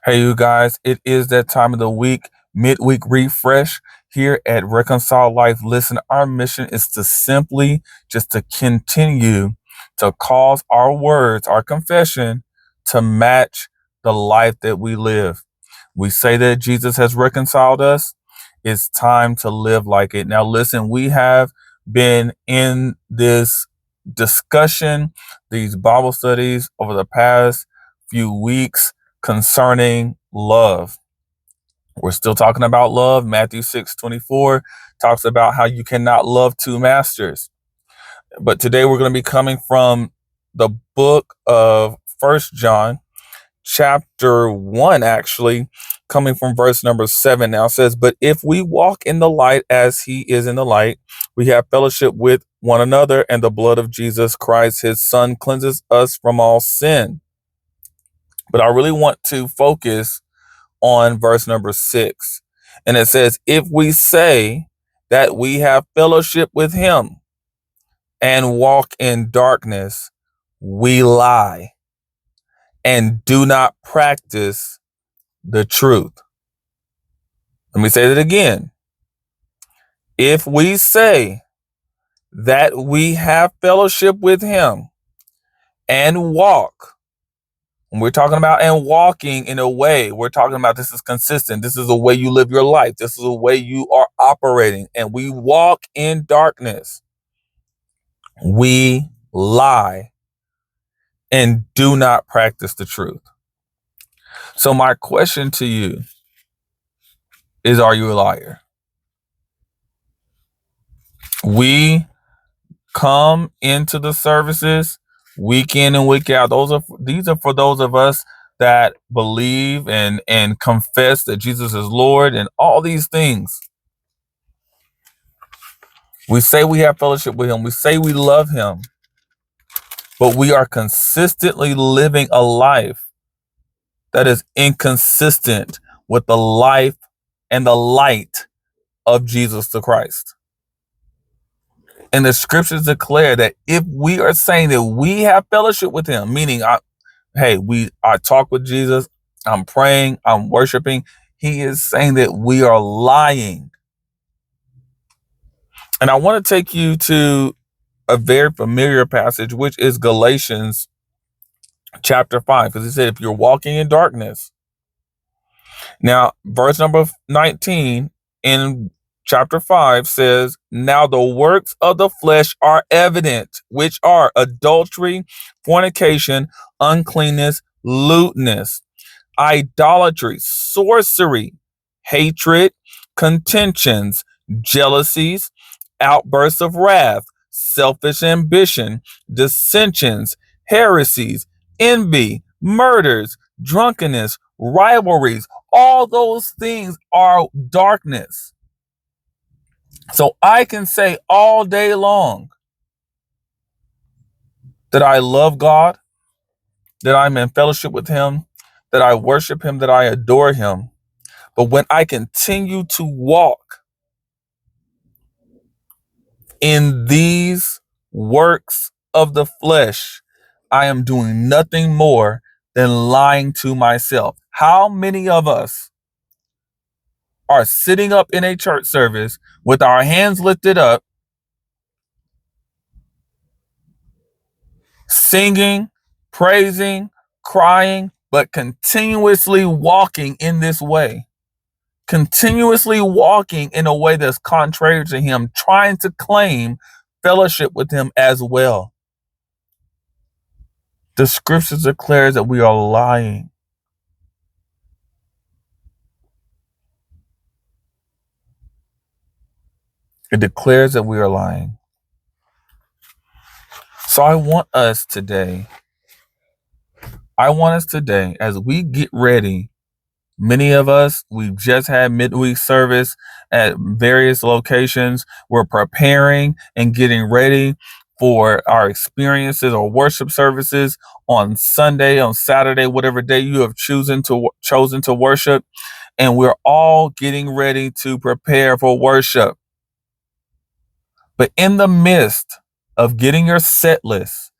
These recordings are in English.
Hey, you guys, it is that time of the week, midweek refresh here at Reconcile Life. Listen, our mission is to simply just to continue to cause our words, our confession to match the life that we live. We say that Jesus has reconciled us. It's time to live like it. Now, listen, we have been in this discussion, these Bible studies over the past few weeks concerning love. We're still talking about love. Matthew 6:24 talks about how you cannot love two masters. But today we're going to be coming from the book of First John, chapter 1, actually, coming from verse number 7. Now it says, "But if we walk in the light as he is in the light, we have fellowship with one another, and the blood of Jesus Christ, his son, cleanses us from all sin." But I really want to focus on verse number 6. And it says, "If we say that we have fellowship with him and walk in darkness, we lie and do not practice the truth." Let me say that again. If we say that we have fellowship with him and walk, when we're talking about and walking in a way, we're talking about this is consistent. This is the way you live your life. This is the way you are operating. And we walk in darkness. We lie and do not practice the truth. So my question to you is, are you a liar? We come into the services week in and week out. These are for those of us that believe and confess that Jesus is Lord and all these things. We say we have fellowship with him. We say we love him, but we are consistently living a life that is inconsistent with the life and the light of Jesus the Christ. And the scriptures declare that if we are saying that we have fellowship with him, meaning I talk with Jesus, I'm praying, I'm worshiping, he is saying that we are lying. And I want to take you to a very familiar passage, which is Galatians chapter 5, because he said, if you're walking in darkness. Now, verse number 19 in chapter 5 says, "Now the works of the flesh are evident, which are adultery, fornication, uncleanness, lewdness, idolatry, sorcery, hatred, contentions, jealousies, outbursts of wrath, selfish ambition, dissensions, heresies, envy, murders, drunkenness, rivalries." All those things are darkness. So I can say all day long that I love God, that I'm in fellowship with him, that I worship him, that I adore him. But when I continue to walk in these works of the flesh, I am doing nothing more than lying to myself. How many of us are sitting up in a church service with our hands lifted up, singing, praising, crying, but continuously walking in this way, continuously walking in a way that's contrary to him, trying to claim fellowship with him as well? The scriptures declare that we are lying. It declares that we are lying. So I want us today, as we get ready, many of us, we've just had midweek service at various locations. We're preparing and getting ready for our experiences or worship services on Sunday, on Saturday, whatever day you have chosen to worship. And we're all getting ready to prepare for worship. But in the midst of getting your set list,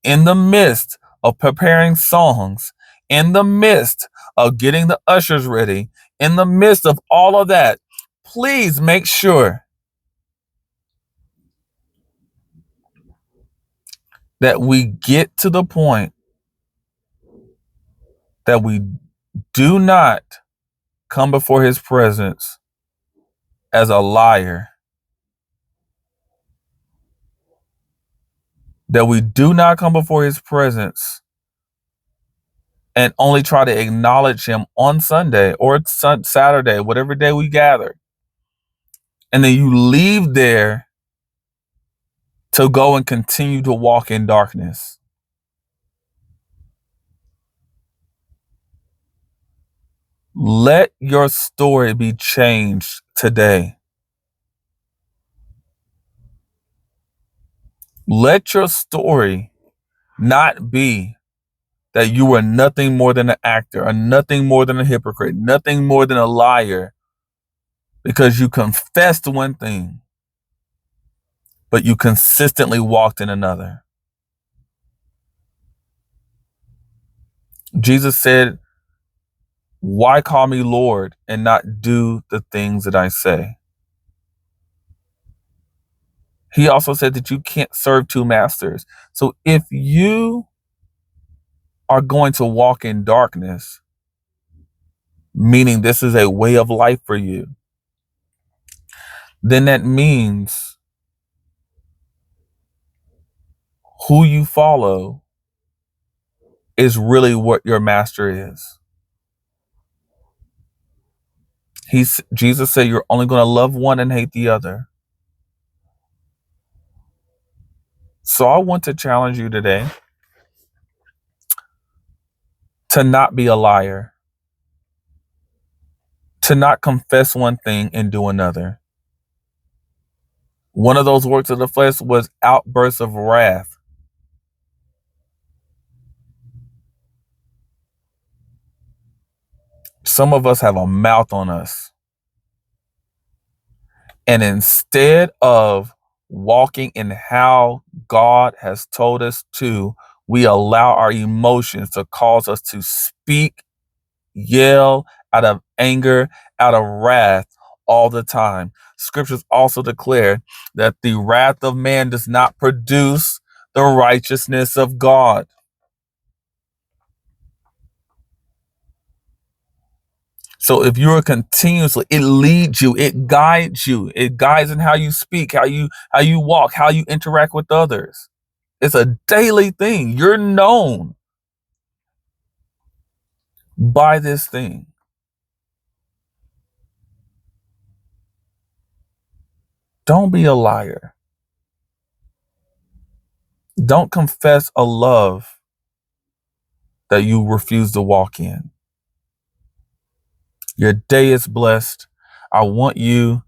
in the midst of preparing songs, in the midst of getting the ushers ready, in the midst of all of that, please make sure that we get to the point that we do not come before his presence as a liar, that we do not come before his presence and only try to acknowledge him on Sunday or Saturday, whatever day we gather. And then you leave there to go and continue to walk in darkness. Let your story be changed today. Let your story not be that you were nothing more than an actor or nothing more than a hypocrite, nothing more than a liar, because you confessed one thing, but you consistently walked in another. Jesus said, "Why call me Lord and not do the things that I say?" He also said that you can't serve two masters. So if you are going to walk in darkness, meaning this is a way of life for you, then that means who you follow is really what your master is. Jesus said you're only going to love one and hate the other. So I want to challenge you today to not be a liar, to not confess one thing and do another. One of those works of the flesh was outbursts of wrath. Some of us have a mouth on us. And instead of walking in how God has told us to, we allow our emotions to cause us to speak, yell out of anger, out of wrath all the time. Scriptures also declare that the wrath of man does not produce the righteousness of God. So if you're continuously, it leads you, it guides in how you speak, how you walk, how you interact with others. It's a daily thing. You're known by this thing. Don't be a liar. Don't confess a love that you refuse to walk in. Your day is blessed. I want you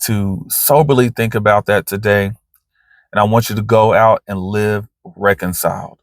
to soberly think about that today. And I want you to go out and live reconciled.